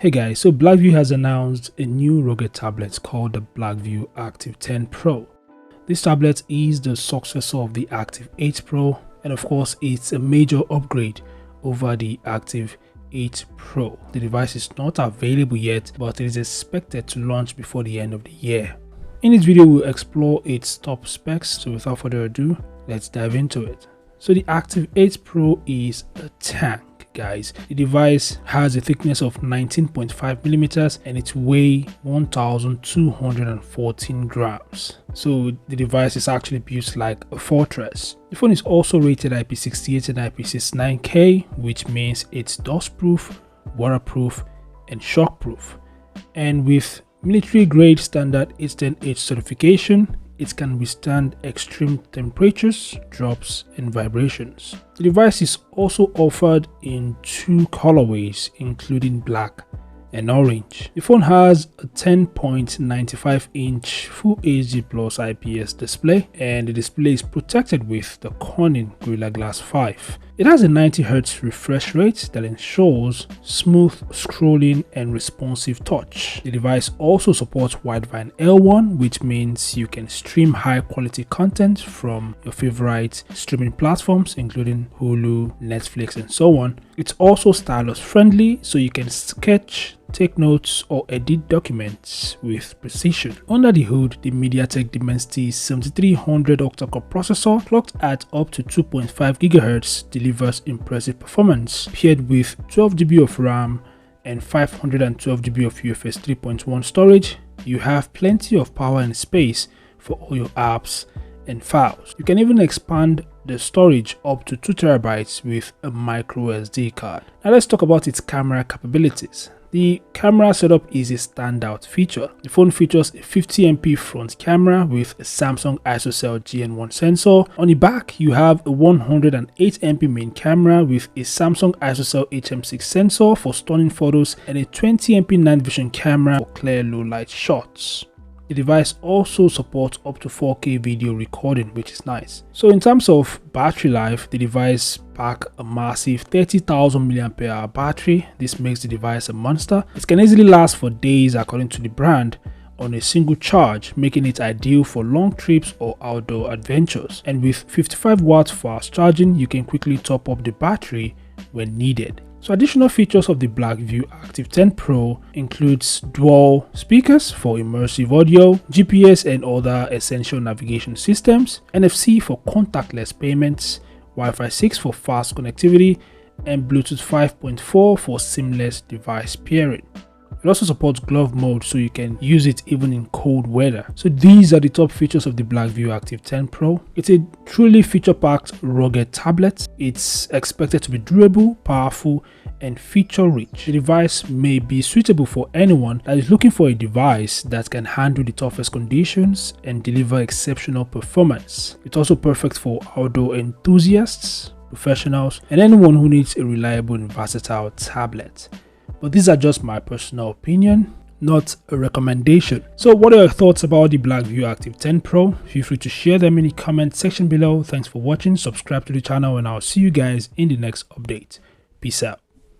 Hey guys, so Blackview has announced a new rugged tablet called the Blackview Active 10 Pro. This tablet is the successor of the Active 8 Pro, and of course it's a major upgrade over the Active 8 Pro. The device is not available yet, but it is expected to launch before the end of the year. In this video we'll explore its top specs, so without further ado, let's dive into it. So the Active 8 Pro is a tank, guys. The device has a thickness of 19.5 millimeters and it weighs 1,214 grams. So the device is actually built like a fortress. The phone is also rated IP68 and IP69K, which means it's dustproof, waterproof, and shockproof. And with military grade standard 810H certification, it can withstand extreme temperatures, drops, and vibrations. The device is also offered in two colorways, including black and orange. The phone has a 10.95-inch Full HD Plus IPS display, and the display is protected with the Corning Gorilla Glass 5. It has a 90Hz refresh rate that ensures smooth scrolling and responsive touch. The device also supports Widevine L1, which means you can stream high-quality content from your favorite streaming platforms, including Hulu, Netflix, and so on. It's also stylus-friendly, so you can sketch, take notes, or edit documents with precision. Under the hood, the MediaTek Dimensity 7300 octa-core processor, clocked at up to 2.5 GHz, delivers impressive performance. Paired with 12 GB of RAM and 512 GB of UFS 3.1 storage, you have plenty of power and space for all your apps and files. You can even expand the storage up to 2 TB with a micro SD card. Now let's talk about its camera capabilities. The camera setup is a standout feature. The phone features a 50MP front camera with a Samsung ISOCELL GN1 sensor. On the back, you have a 108MP main camera with a Samsung ISOCELL HM6 sensor for stunning photos and a 20MP night vision camera for clear low light shots. The device also supports up to 4K video recording, which is nice. So in terms of battery life, the device packs a massive 30,000 mAh battery. This makes the device a monster. It can easily last for days according to the brand on a single charge, making it ideal for long trips or outdoor adventures. And with 55 watts fast charging, you can quickly top up the battery when needed. So additional features of the Blackview Active 10 Pro includes dual speakers for immersive audio, GPS and other essential navigation systems, NFC for contactless payments, Wi-Fi 6 for fast connectivity, and Bluetooth 5.4 for seamless device pairing. It also supports glove mode, so you can use it even in cold weather. So these are the top features of the Blackview Active 10 Pro. It's a truly feature-packed rugged tablet. It's expected to be durable, powerful, and feature-rich. The device may be suitable for anyone that is looking for a device that can handle the toughest conditions and deliver exceptional performance. It's also perfect for outdoor enthusiasts, professionals, and anyone who needs a reliable and versatile tablet. But these are just my personal opinion, not a recommendation. So what are your thoughts about the Blackview Active 10 Pro? Feel free to share them in the comment section below. Thanks for watching, subscribe to the channel, and I'll see you guys in the next update. Peace out.